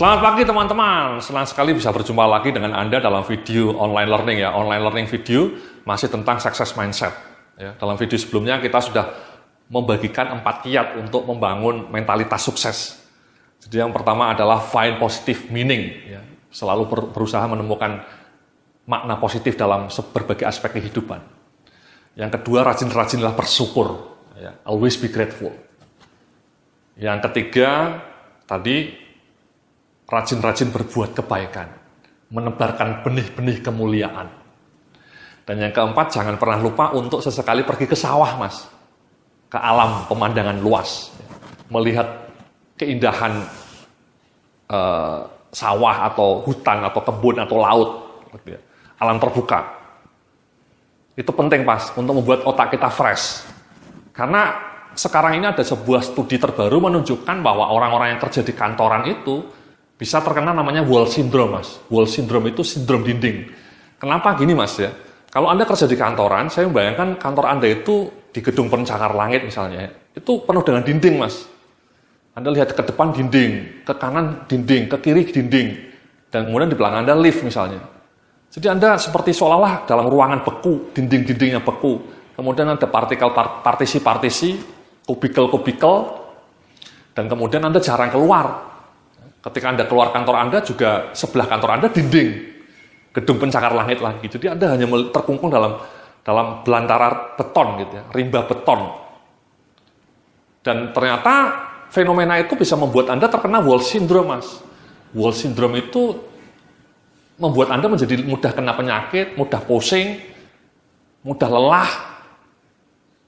Selamat pagi teman-teman, senang sekali bisa berjumpa lagi dengan Anda dalam video online learning ya. Online learning video masih tentang success mindset. Ya, dalam video sebelumnya kita sudah membagikan 4 kiat untuk membangun mentalitas sukses. Jadi yang pertama adalah find positive meaning. Ya. Selalu berusaha menemukan makna positif dalam berbagai aspek kehidupan. Yang kedua, rajin-rajinlah bersyukur. Ya. Always be grateful. Yang ketiga, tadi rajin-rajin berbuat kebaikan, menebarkan benih-benih kemuliaan. Dan yang keempat, jangan pernah lupa untuk sesekali pergi ke sawah, Mas. Ke alam pemandangan luas. Melihat keindahan sawah atau hutan atau kebun atau laut. Alam terbuka. Itu penting, Mas, untuk membuat otak kita fresh. Karena sekarang ini ada sebuah studi terbaru menunjukkan bahwa orang-orang yang kerja di kantoran itu bisa terkena namanya wall syndrome, Mas. Wall syndrome itu sindrom dinding. Kenapa gini, Mas ya? Kalau Anda kerja di kantoran, saya membayangkan kantor Anda itu di gedung pencakar langit misalnya, itu penuh dengan dinding, Mas. Anda lihat ke depan dinding, ke kanan dinding, ke kiri dinding, dan kemudian di belakang Anda lift misalnya. Jadi Anda seperti seolah-olah dalam ruangan beku, dinding-dindingnya beku. Kemudian ada partikel partisi-partisi, kubikel-kubikel, dan kemudian Anda jarang keluar. Ketika Anda keluar kantor Anda juga sebelah kantor Anda dinding gedung pencakar langit lagi. Jadi Anda hanya terkungkung dalam belantara beton gitu ya, rimba beton. Dan ternyata fenomena itu bisa membuat Anda terkena wall syndrome, Mas. Wall syndrome itu membuat Anda menjadi mudah kena penyakit, mudah pusing, mudah lelah,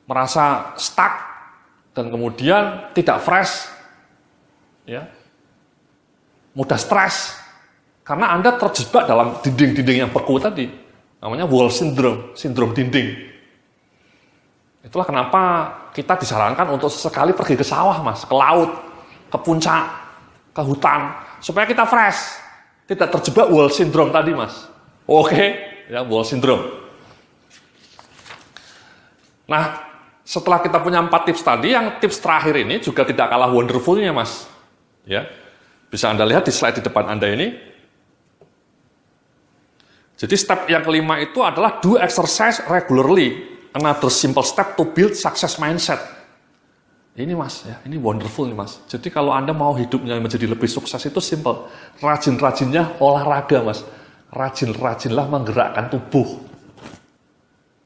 merasa stuck, dan kemudian tidak fresh, ya. Mudah stres, karena Anda terjebak dalam dinding-dinding yang beku tadi, namanya wall syndrome, sindrom dinding. Itulah kenapa kita disarankan untuk sesekali pergi ke sawah, Mas, ke laut, ke puncak, ke hutan, supaya kita fresh, tidak terjebak wall syndrome tadi, Mas. Oke, ya, wall syndrome. Nah, setelah kita punya 4 tips tadi, yang tips terakhir ini juga tidak kalah wonderful-nya, Mas. Ya. Bisa Anda lihat di slide di depan Anda ini. Jadi step yang kelima itu adalah do exercise regularly. Another simple step to build success mindset. Ini, Mas, ya, ini wonderful nih, Mas. Jadi kalau Anda mau hidupnya menjadi lebih sukses itu simple. Rajin-rajinnya olahraga, Mas. Rajin-rajinlah menggerakkan tubuh.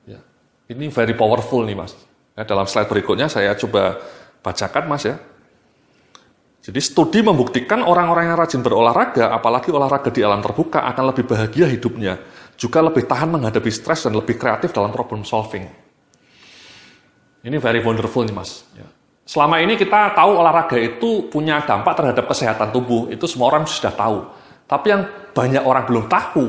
Ya. Ini very powerful nih, Mas. Ya, dalam slide berikutnya saya coba bacakan, Mas ya. Jadi studi membuktikan orang-orang yang rajin berolahraga, apalagi olahraga di alam terbuka, akan lebih bahagia hidupnya, juga lebih tahan menghadapi stres dan lebih kreatif dalam problem solving. Ini very wonderful nih, Mas. Selama ini kita tahu olahraga itu punya dampak terhadap kesehatan tubuh, itu semua orang sudah tahu. Tapi yang banyak orang belum tahu,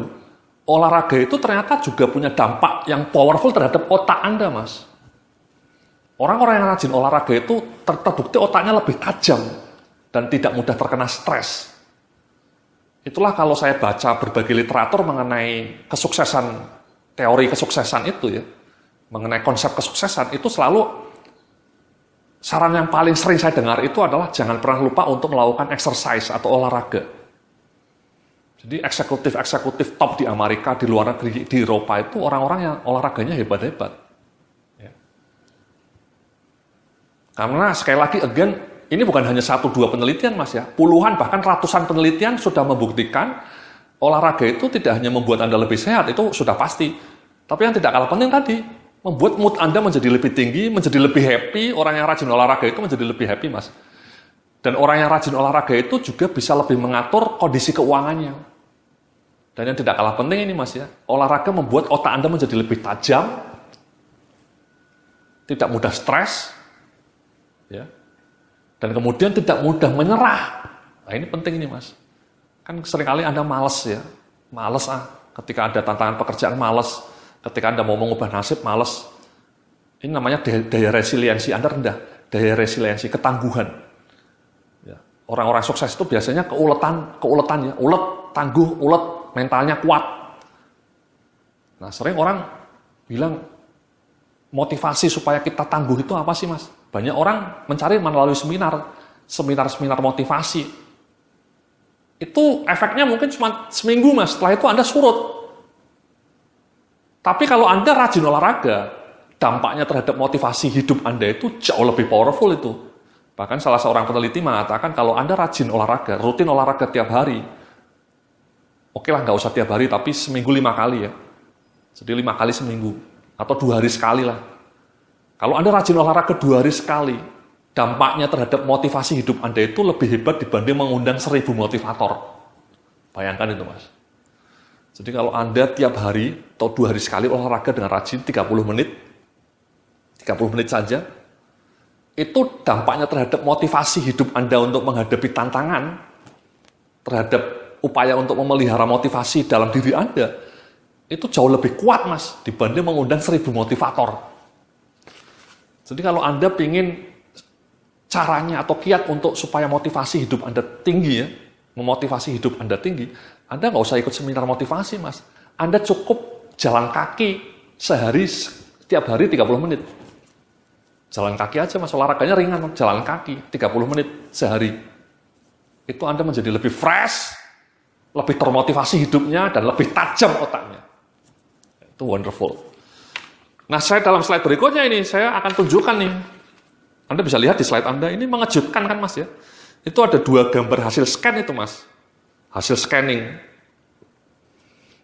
olahraga itu ternyata juga punya dampak yang powerful terhadap otak Anda, Mas. Orang-orang yang rajin olahraga itu terbukti otaknya lebih tajam dan tidak mudah terkena stres. Itulah kalau saya baca berbagai literatur mengenai kesuksesan, teori kesuksesan itu ya, mengenai konsep kesuksesan, itu selalu saran yang paling sering saya dengar itu adalah jangan pernah lupa untuk melakukan exercise atau olahraga. Jadi eksekutif top di Amerika, di luar negeri, di Eropa itu orang-orang yang olahraganya hebat-hebat. Ya. Karena sekali lagi, again, ini bukan hanya 1-2 penelitian, Mas ya. Puluhan bahkan ratusan penelitian sudah membuktikan olahraga itu tidak hanya membuat Anda lebih sehat, itu sudah pasti. Tapi yang tidak kalah penting tadi, membuat mood Anda menjadi lebih tinggi, menjadi lebih happy. Orang yang rajin olahraga itu menjadi lebih happy, Mas. Dan orang yang rajin olahraga itu juga bisa lebih mengatur kondisi keuangannya. Dan yang tidak kalah penting ini, Mas ya, olahraga membuat otak Anda menjadi lebih tajam, tidak mudah stres, ya. Dan kemudian tidak mudah menyerah. Nah ini penting ini, Mas. Kan seringkali Anda malas ya. Malas ketika ada tantangan pekerjaan malas. Ketika Anda mau mengubah nasib malas. Ini namanya daya resiliensi Anda rendah. Daya resiliensi, ketangguhan. Ya. Orang-orang sukses itu biasanya keuletan ya. Ulet, tangguh, ulet, mentalnya kuat. Nah sering orang bilang motivasi supaya kita tangguh itu apa sih, Mas? Banyak orang mencari melalui seminar motivasi. itu efeknya mungkin cuma seminggu mas, setelah itu Anda surut. Tapi kalau Anda rajin olahraga, dampaknya terhadap motivasi hidup Anda itu jauh lebih powerful itu. Bahkan salah seorang peneliti mengatakan kalau Anda rajin olahraga, rutin olahraga tiap hari, oke lah nggak usah tiap hari, tapi seminggu 5 kali ya. Jadi 5 kali seminggu, atau 2 hari sekali lah. Kalau Anda rajin olahraga 2 hari sekali, dampaknya terhadap motivasi hidup Anda itu lebih hebat dibanding mengundang 1000 motivator. Bayangkan itu mas. Jadi kalau Anda tiap hari atau 2 hari sekali olahraga dengan rajin 30 menit saja, itu dampaknya terhadap motivasi hidup Anda untuk menghadapi tantangan, terhadap upaya untuk memelihara motivasi dalam diri Anda, itu jauh lebih kuat mas, dibanding mengundang 1000 motivator. Jadi kalau Anda ingin caranya atau kiat untuk supaya motivasi hidup Anda tinggi ya, memotivasi hidup Anda tinggi, Anda nggak usah ikut seminar motivasi mas. Anda cukup jalan kaki sehari, setiap hari 30 menit. Jalan kaki aja mas, olahraganya ringan, jalan kaki 30 menit sehari. Itu Anda menjadi lebih fresh, lebih termotivasi hidupnya, dan lebih tajam otaknya. Itu wonderful. Nah, saya dalam slide berikutnya ini, saya akan tunjukkan nih. Anda bisa lihat di slide Anda, ini mengejutkan kan mas ya. Itu ada 2 gambar hasil scan itu mas. Hasil scanning.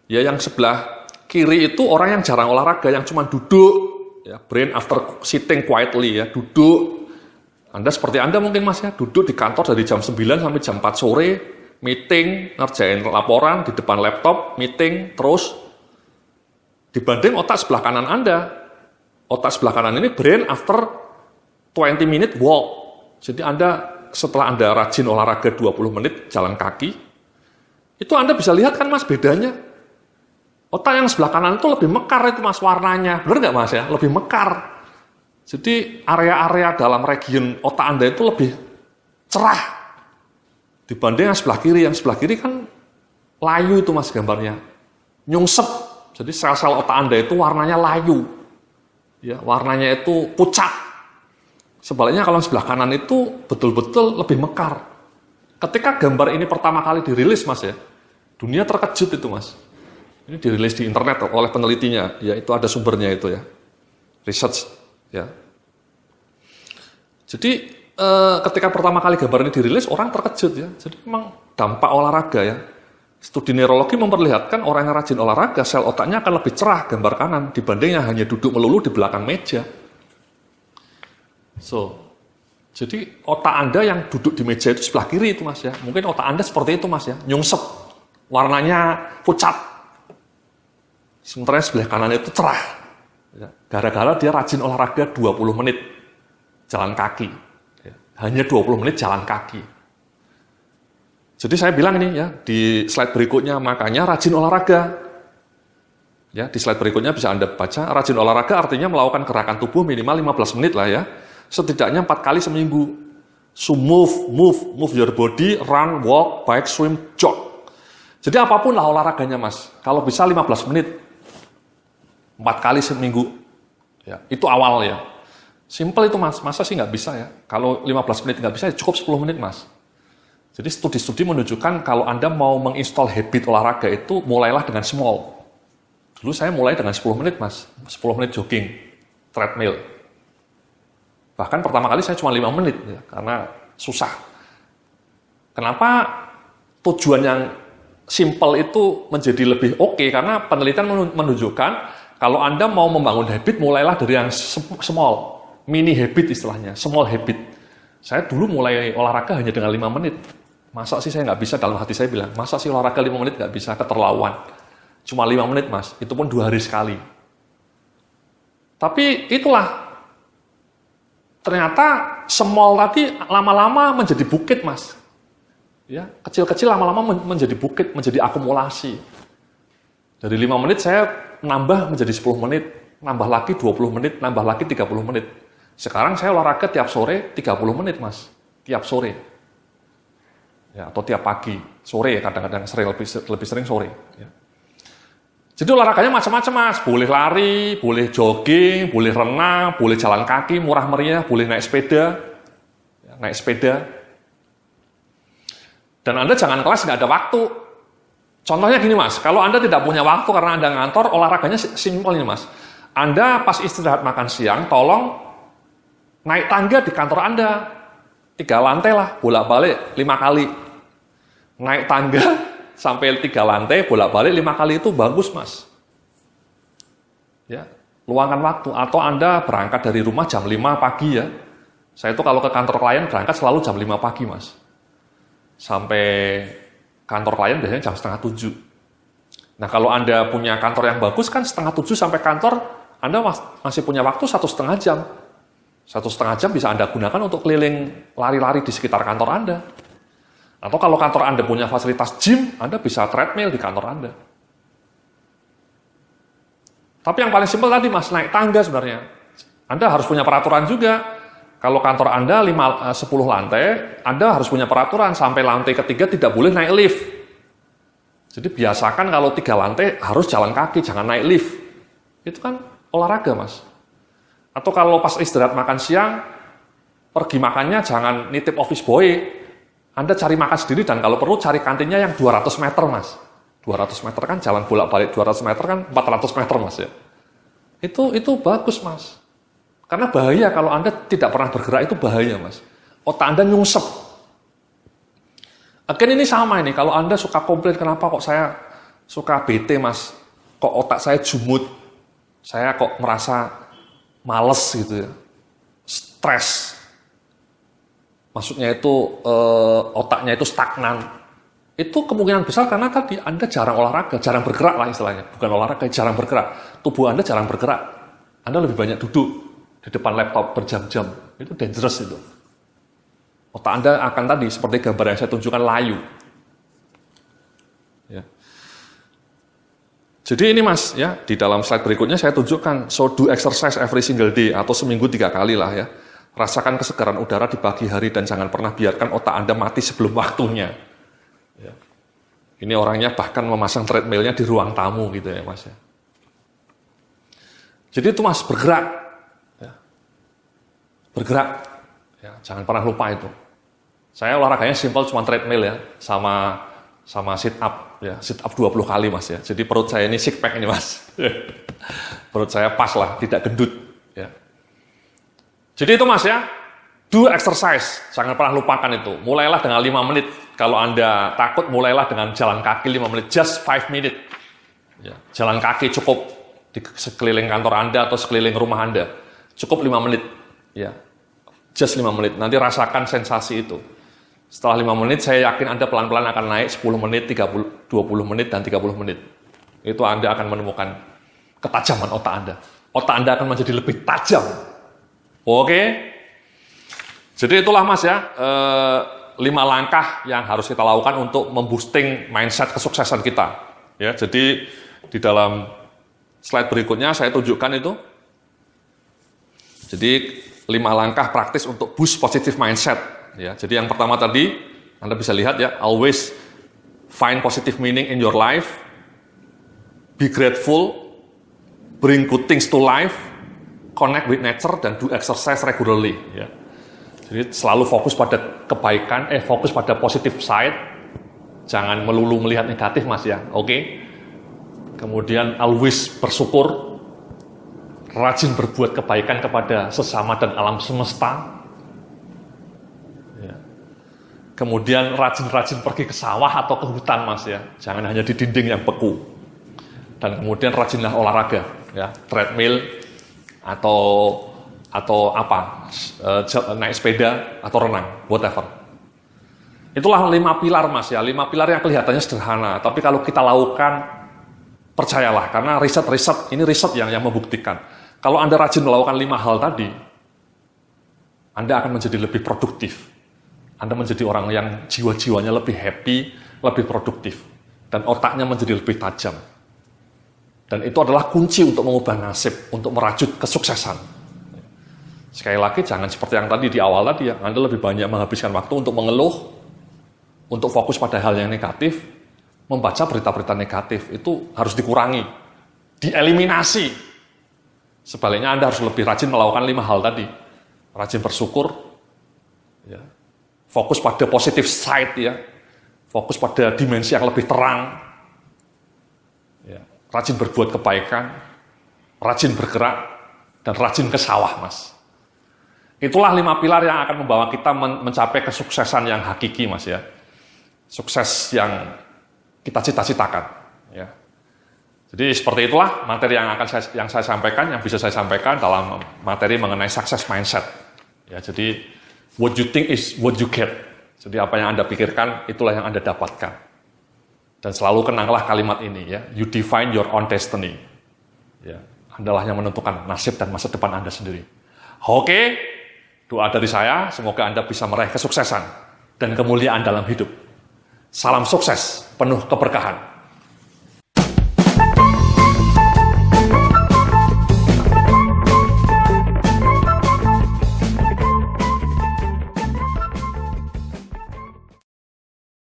Ya, yang sebelah kiri itu orang yang jarang olahraga, yang cuma duduk. Ya, brain after sitting quietly ya, duduk. Anda seperti Anda mungkin mas ya, duduk di kantor dari jam 9 sampai jam 4 sore, meeting, ngerjain laporan, di depan laptop, meeting, terus. Dibanding otak sebelah kanan Anda. Otak sebelah kanan ini brain after 20 minute walk. Jadi setelah Anda rajin olahraga 20 menit jalan kaki, itu Anda bisa lihat kan mas bedanya. Otak yang sebelah kanan itu lebih mekar itu mas warnanya. Benar nggak mas ya? Lebih mekar. Jadi area-area dalam region otak Anda itu lebih cerah dibanding yang sebelah kiri. Yang sebelah kiri kan layu itu mas gambarnya. Nyungsep. Jadi sel-sel otak Anda itu warnanya layu. Ya, warnanya itu pucat. Sebaliknya kalau sebelah kanan itu betul-betul lebih mekar. Ketika gambar ini pertama kali dirilis mas ya, dunia terkejut itu mas. Ini dirilis di internet oleh penelitinya, ya itu ada sumbernya itu ya. Research ya. Jadi ketika pertama kali gambar ini dirilis, orang terkejut ya. Jadi memang dampak olahraga ya. Studi neurologi memperlihatkan orang yang rajin olahraga, sel otaknya akan lebih cerah gambar kanan dibanding yang hanya duduk melulu di belakang meja. Jadi otak Anda yang duduk di meja itu sebelah kiri itu mas ya. Mungkin otak Anda seperti itu mas ya, nyungsep, warnanya pucat. Sementara sebelah kanan itu cerah. Ya. Gara-gara dia rajin olahraga 20 menit jalan kaki. Ya. Hanya 20 menit jalan kaki. Jadi saya bilang ini ya, di slide berikutnya, makanya rajin olahraga. Ya, di slide berikutnya bisa Anda baca, rajin olahraga artinya melakukan gerakan tubuh minimal 15 menit lah ya. Setidaknya 4 kali seminggu. So move your body, run, walk, bike, swim, jog. Jadi apapun lah olahraganya mas. Kalau bisa 15 menit, 4 kali seminggu. Ya, itu awal ya. Simple itu mas, masa sih nggak bisa ya. Kalau 15 menit nggak bisa, ya cukup 10 menit mas. Jadi studi-studi menunjukkan kalau Anda mau menginstall habit olahraga itu mulailah dengan small. Dulu saya mulai dengan 10 menit mas, 10 menit jogging, treadmill. Bahkan pertama kali saya cuma 5 menit ya, karena susah. Kenapa tujuan yang simple itu menjadi lebih oke? Karena penelitian menunjukkan kalau Anda mau membangun habit mulailah dari yang small, mini habit istilahnya, small habit. Saya dulu mulai olahraga hanya dengan 5 menit. Masa sih saya nggak bisa, dalam hati saya bilang, masa sih olahraga 5 menit nggak bisa, keterlaluan. Cuma 5 menit mas, itu pun 2 hari sekali. Tapi itulah, ternyata small tadi lama-lama menjadi bukit mas. Ya, kecil-kecil lama-lama menjadi bukit, menjadi akumulasi. Dari 5 menit saya nambah menjadi 10 menit, nambah lagi 20 menit, nambah lagi 30 menit. Sekarang saya olahraga tiap sore 30 menit mas, tiap sore. Ya, atau tiap pagi, sore kadang-kadang lebih sering sore. Ya. Jadi olahraganya macam-macam mas, boleh lari, boleh jogging, boleh renang, boleh jalan kaki, murah meriah, boleh naik sepeda, ya, naik sepeda. Dan Anda jangan kelas nggak ada waktu. Contohnya gini Mas, kalau Anda tidak punya waktu karena Anda ngantor, olahraganya simpel ini Mas. Anda pas istirahat makan siang, tolong naik tangga di kantor Anda. 3 lantai lah, bolak-balik 5 kali. Naik tangga sampai 3 lantai, bolak-balik 5 kali itu bagus Mas. Ya, luangkan waktu. Atau Anda berangkat dari rumah jam 5 pagi ya. Saya itu kalau ke kantor klien berangkat selalu jam 5 pagi Mas. Sampai kantor klien biasanya jam setengah 7. Nah kalau Anda punya kantor yang bagus kan setengah 7 sampai kantor, Anda masih punya waktu 1,5 jam. 1,5 jam bisa Anda gunakan untuk keliling lari-lari di sekitar kantor Anda. Atau kalau kantor Anda punya fasilitas gym, Anda bisa treadmill di kantor Anda. Tapi yang paling simpel tadi Mas, naik tangga sebenarnya. Anda harus punya peraturan juga. Kalau kantor Anda 10 lantai, Anda harus punya peraturan sampai lantai ketiga tidak boleh naik lift. Jadi biasakan kalau 3 lantai harus jalan kaki, jangan naik lift. Itu kan olahraga Mas. Atau kalau pas istirahat makan siang, pergi makannya jangan nitip office boy. Anda cari makan sendiri dan kalau perlu cari kantinnya yang 200 meter Mas. 200 meter kan jalan bolak-balik 200 meter kan 400 meter Mas ya. Itu bagus Mas. Karena bahaya kalau Anda tidak pernah bergerak itu bahaya Mas. Otak Anda nyungsep. Again ini sama ini, kalau Anda suka komplain kenapa kok saya suka bete Mas, kok otak saya jumut, saya kok merasa males gitu ya, stres. Maksudnya itu otaknya itu stagnan. Itu kemungkinan besar karena tadi Anda jarang olahraga, jarang bergerak lah istilahnya. Bukan olahraga, jarang bergerak. Tubuh Anda jarang bergerak. Anda lebih banyak duduk di depan laptop berjam-jam. Itu dangerous itu. Otak Anda akan tadi, seperti gambar yang saya tunjukkan, layu. Ya. Jadi ini Mas, ya di dalam slide berikutnya saya tunjukkan, so do exercise every single day, atau seminggu 3 kali lah ya. Rasakan kesegaran udara di pagi hari dan jangan pernah biarkan otak Anda mati sebelum waktunya. Ya. Ini orangnya bahkan memasang treadmill-nya di ruang tamu gitu ya Mas ya. Jadi itu Mas, bergerak. Bergerak, ya, jangan pernah lupa itu. Saya olahraganya simpel, cuma treadmill ya, sama sit up, ya, sit up 20 kali Mas ya. Jadi perut saya ini six pack ini Mas. Perut saya pas lah, tidak gendut. Ya. Jadi itu Mas ya, do exercise, jangan pernah lupakan itu. Mulailah dengan 5 menit. Kalau Anda takut, mulailah dengan jalan kaki 5 menit, just 5 minutes. Ya, jalan kaki cukup di sekeliling kantor Anda atau sekeliling rumah Anda, cukup 5 menit. Ya. Just 5 menit, nanti rasakan sensasi itu. Setelah 5 menit, saya yakin Anda pelan-pelan akan naik 10 menit, 30, 20 menit, dan 30 menit. Itu Anda akan menemukan ketajaman otak Anda. Otak Anda akan menjadi lebih tajam. Oke? Jadi itulah Mas ya, 5 langkah yang harus kita lakukan untuk memboosting mindset kesuksesan kita. Ya, jadi di dalam slide berikutnya saya tunjukkan itu. Jadi 5 langkah praktis untuk boost positive mindset. Ya, jadi yang pertama tadi, Anda bisa lihat ya, always find positive meaning in your life, be grateful, bring good things to life, connect with nature, dan do exercise regularly. Ya. Jadi selalu fokus pada kebaikan, fokus pada positive side, jangan melulu melihat negatif Mas ya, oke? Kemudian always bersyukur, rajin berbuat kebaikan kepada sesama dan alam semesta. Ya. Kemudian rajin-rajin pergi ke sawah atau ke hutan Mas ya. Jangan hanya di dinding yang beku. Dan kemudian rajinlah olahraga, ya, treadmill atau apa, naik sepeda atau renang, whatever. Itulah 5 pilar Mas ya. 5 pilar yang kelihatannya sederhana, tapi kalau kita lakukan, percayalah, karena riset yang membuktikan. Kalau Anda rajin melakukan 5 hal tadi, Anda akan menjadi lebih produktif. Anda menjadi orang yang jiwa-jiwanya lebih happy, lebih produktif. Dan otaknya menjadi lebih tajam. Dan itu adalah kunci untuk mengubah nasib, untuk merajut kesuksesan. Sekali lagi, jangan seperti yang tadi di awal tadi ya, Anda lebih banyak menghabiskan waktu untuk mengeluh, untuk fokus pada hal yang negatif, membaca berita-berita negatif, itu harus dikurangi, dieliminasi. Sebaliknya Anda harus lebih rajin melakukan 5 hal tadi. Rajin bersyukur, ya. Fokus pada positive side ya. fokus pada dimensi yang lebih terang, ya, rajin berbuat kebaikan, rajin bergerak, dan rajin ke sawah, Mas. Itulah 5 pilar yang akan membawa kita mencapai kesuksesan yang hakiki, Mas ya. Sukses yang kita cita-citakan, ya. Jadi seperti itulah materi yang saya sampaikan, yang bisa saya sampaikan dalam materi mengenai success mindset. Ya, jadi what you think is what you get. Jadi apa yang Anda pikirkan, itulah yang Anda dapatkan. Dan selalu kenanglah kalimat ini, ya. You define your own destiny. Ya, Andalah yang menentukan nasib dan masa depan Anda sendiri. Oke, doa dari saya, semoga Anda bisa meraih kesuksesan dan kemuliaan dalam hidup. Salam sukses, penuh keberkahan.